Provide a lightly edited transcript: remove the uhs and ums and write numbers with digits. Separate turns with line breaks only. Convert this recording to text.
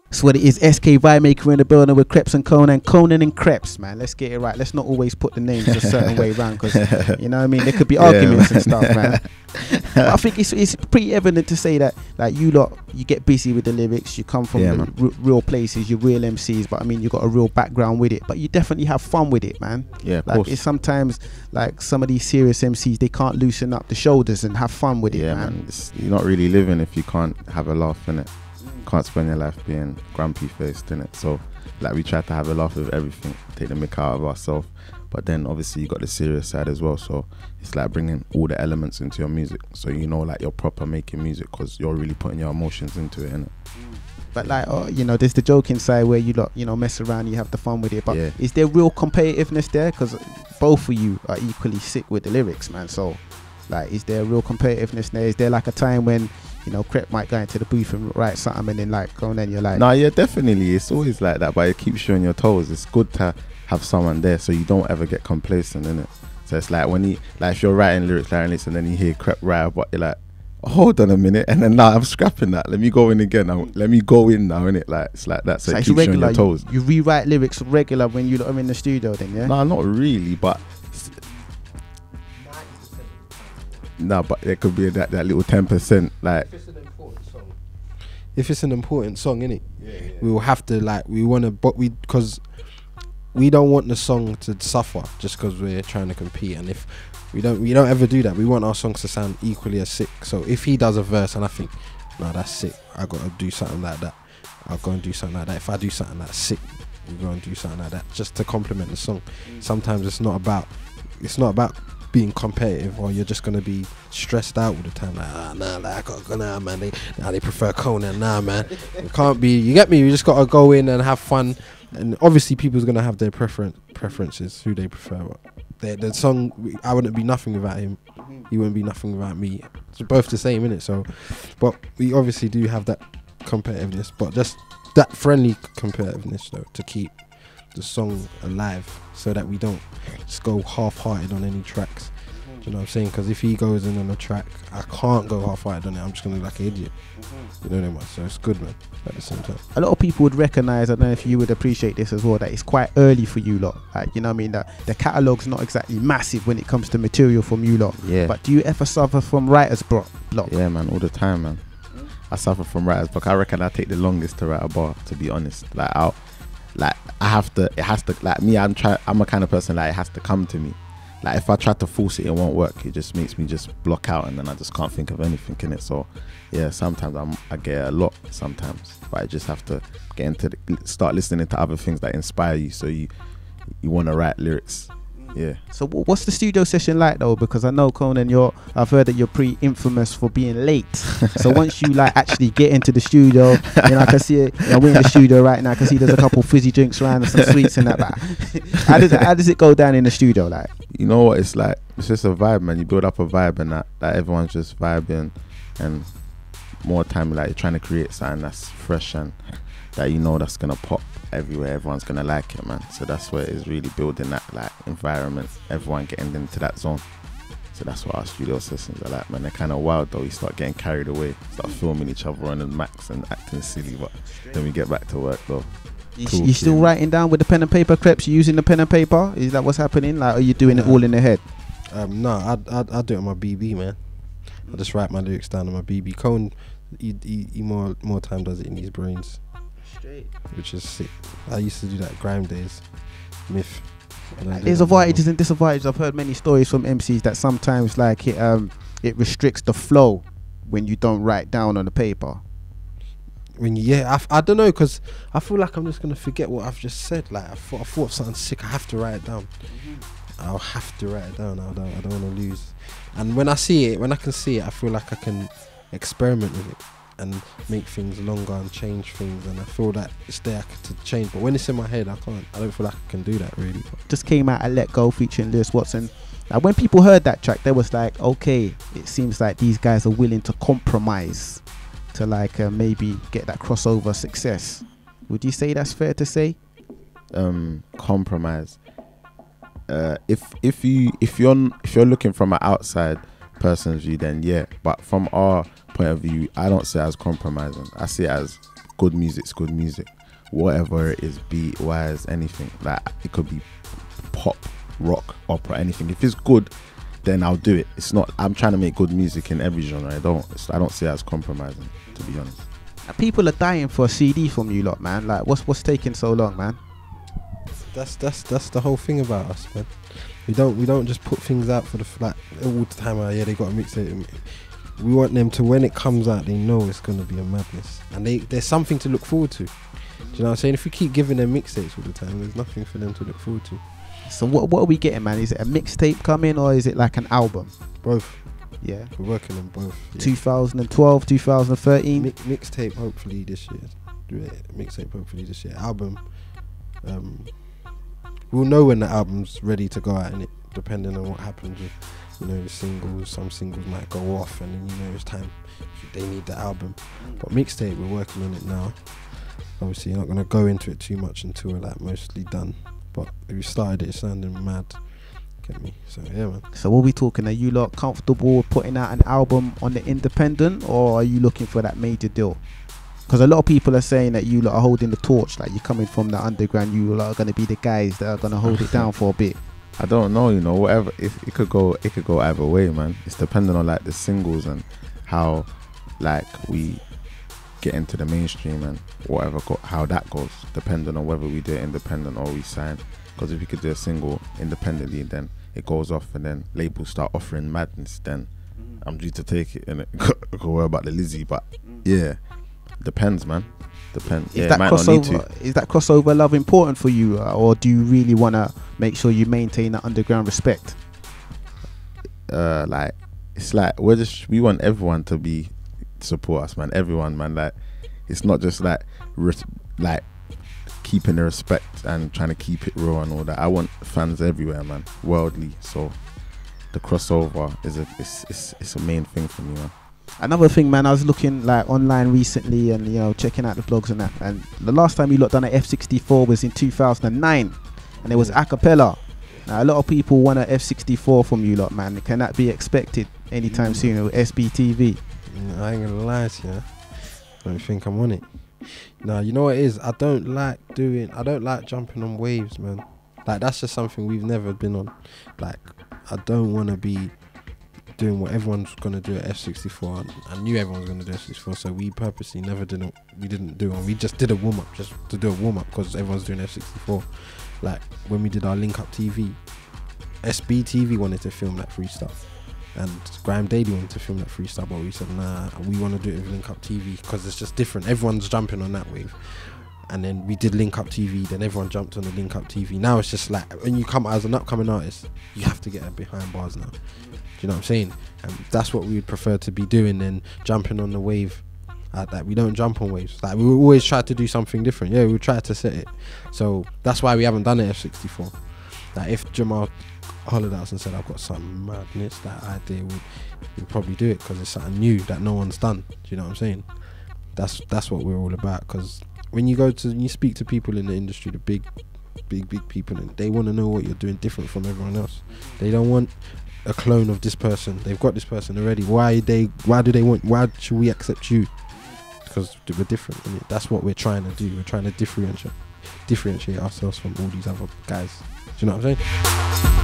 That's what it is. SK Vibemaker in the building with Krept and Konan. Konan and Krept, man. Let's get it right. Let's not always put the names a certain way around, because you know what I mean. There could be arguments and stuff, man. But I think it's pretty evident to say that, like, you lot, you get busy with the lyrics. You come from real places. You're real MCs, but I mean, you got a real background with it. But you definitely have fun with it, man.
Yeah, of
like
course.
It's sometimes like some of these serious MCs, they can't loosen up the shoulders and have fun with it, man.
You're not really living if you can't have a laugh in it. Can't spend your life being grumpy faced in it. So like, we try to have a laugh with everything, take the mick out of ourselves, but then obviously you got the serious side as well. So it's like bringing all the elements into your music, so you know, like, you're proper making music because you're really putting your emotions into it, innit?
But like, you know, there's the joking side where you lot, you know, mess around, you have the fun with it. But is there real competitiveness there? Because both of you are equally sick with the lyrics, man. So like, is there real competitiveness there? Is there like a time when, you know, Krept might go into the booth and write something, and then like, and then you're like,
no, yeah, definitely. It's always like that, but it keeps you on your toes. It's good to have someone there so you don't ever get complacent, innit? So it's like when if you're writing lyrics, and then you hear Krept write, but you're like, hold on a minute, and then I'm scrapping that. Let me go in again. Let me go in now, innit? Like, it's like that. So it keeps you on your toes.
You rewrite lyrics regular when you lot are in the studio, then, yeah?
No, not really, but but there could be that little 10%, like.
If it's an important song, innit? We will have to, like, because we don't want the song to suffer just because we're trying to compete. And if we don't ever do that. We want our songs to sound equally as sick. So if he does a verse and I think, no, that's sick, I gotta do something like that, I'll go and do something like that. If I do something that's sick, we go and do something like that just to complement the song. Sometimes it's not about being competitive, or you're just gonna be stressed out all the time, like, nah, like, I gotta go now, man. They prefer Konan, nah, man. It can't be. You get me? You just gotta go in and have fun. And obviously, people's gonna have their preferences, who they prefer. But the song, I wouldn't be nothing without him. He wouldn't be nothing without me. It's both the same, innit? So, but we obviously do have that competitiveness, but just that friendly competitiveness, though, to keep the song alive, so that we don't just go half-hearted on any tracks. Do you know what I'm saying? Because if he goes in on a track, I can't go half-hearted on it. I'm just gonna look like an idiot. You know what I mean? So it's good, man. At the same time,
a lot of people would recognize, I don't know if you would appreciate this as well, that it's quite early for you lot. Like, you know what I mean? That the catalogue's not exactly massive when it comes to material from you lot.
Yeah.
But do you ever suffer from writer's block?
Yeah, man, all the time, man. I suffer from writer's block. I reckon I take the longest to write a bar, to be honest. Like, it has to, like me, I'm a kind of person, like, it has to come to me. Like, if I try to force it, it won't work. It just makes me just block out, and then I just can't think of anything in it. So yeah, sometimes I get a lot sometimes, but I just have to start listening to other things that inspire you, so you want to write lyrics. Yeah. So
what's the studio session like, though? Because I know, Konan, I've heard that you're pretty infamous for being late. So once you like actually get into the studio, you know, I can see it. You know, we're in the studio right now. I can see there's a couple fizzy drinks around and some sweets and that. But how does it go down in the studio, like?
You know what? It's like, it's just a vibe, man. You build up a vibe, and that everyone's just vibing, and more time, like, you're trying to create something that's fresh and that, you know, that's gonna pop everywhere. Everyone's gonna like it, man. So that's where it's really building that, like, environment, everyone getting into that zone. So that's what our studio sessions are like, man. They're kind of wild, though. We start getting carried away, start filming each other on the max and acting silly, but then we get back to work, though.
You still writing down with the pen and paper, Krept? You using the pen and paper? Is that what's happening? Like, are you doing it all in the head?
No, I do it on my BB, man. I just write my lyrics down on my BB. Cone, he more time does it in his brains. Straight. Which is sick. I used to do that grime days. Myth.
There's advantages and disadvantages. I've heard many stories from MCs that sometimes, like, it restricts the flow when you don't write down on the paper.
I don't know, because I feel like I'm just gonna forget what I've just said. Like, I thought of something sick, I have to write it down. I'll have to write it down. I don't want to lose. And when I can see it, I feel like I can experiment with it and make things longer and change things, and I feel that it's there to change. But when it's in my head, I don't feel like I can do that, really.
Just came out at Let Go featuring Lewis Watson. Now, when people heard that track, they was like, okay, it seems like these guys are willing to compromise to, like, maybe get that crossover success. Would you say that's fair to say?
Compromise. If you're looking from an outside person's view, then yeah. But from our point of view, I don't see it as compromising. I see it as good music's good music, whatever it is, beat wise, anything. Like it could be pop, rock, opera, anything. If it's good, then I'll do it. It's not. I'm trying to make good music in every genre. I don't see it as compromising, to be honest.
People are dying for a CD from you lot, man. Like, what's taking so long, man?
That's the whole thing about us, man. We don't just put things out for the like all the time. Yeah, they got to mix it. We want them to, when it comes out, they know it's gonna be a madness, and there's something to look forward to. Do you know what I'm saying? If we keep giving them mixtapes all the time, there's nothing for them to look forward to.
So what are we getting, man? Is it a mixtape coming, or is it like an album?
Both.
Yeah,
we're working on both. Yeah.
2012, 2013.
Mixtape hopefully this year. Mixtape hopefully this year. Album. We'll know when the album's ready to go out, and it depending on what happens with, you know, the singles. Some singles might go off, and then, you know, it's time. They need the album. But mixtape, we're working on it now. Obviously, you're not gonna go into it too much until we're like mostly done. But if we started it sounding mad, get me? So yeah, man.
So what are we talking? Are you lot comfortable with putting out an album on the independent, or are you looking for that major deal? Because a lot of people are saying that you lot are holding the torch, like you're coming from the underground, you lot are going to be the guys that are going to hold it down for a bit.
I don't know, you know, whatever. It could go either way, man. It's depending on like the singles and how like we get into the mainstream and whatever, how that goes, depending on whether we do it independent or we sign. Because if we could do a single independently, then it goes off, and then labels start offering madness, then I'm due to take it, and it go worry about the Lizzie. But yeah, depends, man. Depends.
Is that crossover love important for you, or do you really want to make sure you maintain that underground respect?
Like it's like we want everyone to support us, man. Everyone, man. Like it's not just like keeping the respect and trying to keep it real and all that. I want fans everywhere, man. Worldly. So the crossover is a main thing for me, man.
Another thing, man, I was looking like online recently and, you know, checking out the blogs and that, and the last time you lot done an F64 was in 2009, and it was a cappella. Now a lot of people want an F64 from you lot, man. Can that be expected anytime soon with SBTV?
I ain't gonna lie to you, I don't think I'm on it. Nah, you know what it is? I don't like jumping on waves, man. Like that's just something we've never been on. Like I don't want to be doing what everyone's gonna do at F64. I knew everyone was gonna do F64, so we purposely never didn't. We didn't do one. We just did a warm up, just to do a warm up, because everyone's doing F64. Like when we did our Link Up TV, SBTV wanted to film that free stuff, and Graham Daly wanted to film that free stuff, but we said nah, we want to do it with Link Up TV because it's just different. Everyone's jumping on that wave. And then we did Link Up TV, then everyone jumped on the Link Up TV. Now it's just like, when you come out as an upcoming artist, you have to get behind bars now. Do you know what I'm saying? And that's what we would prefer to be doing than jumping on the wave. Like we don't jump on waves. Like we always try to do something different. Yeah, we try to set it. So that's why we haven't done it F64. Like if Jamal hollered at us and said, I've got some madness, that idea, we'd probably do it because it's something new that no one's done. Do you know what I'm saying? That's what we're all about, because when you speak to people in the industry, the big people, and they want to know what you're doing different from everyone else. They don't want a clone of this person. They've got this person already. Why should we accept you? Because we're different. I mean, that's what we're trying to do. We're trying to differentiate ourselves from all these other guys. Do you know what I'm saying?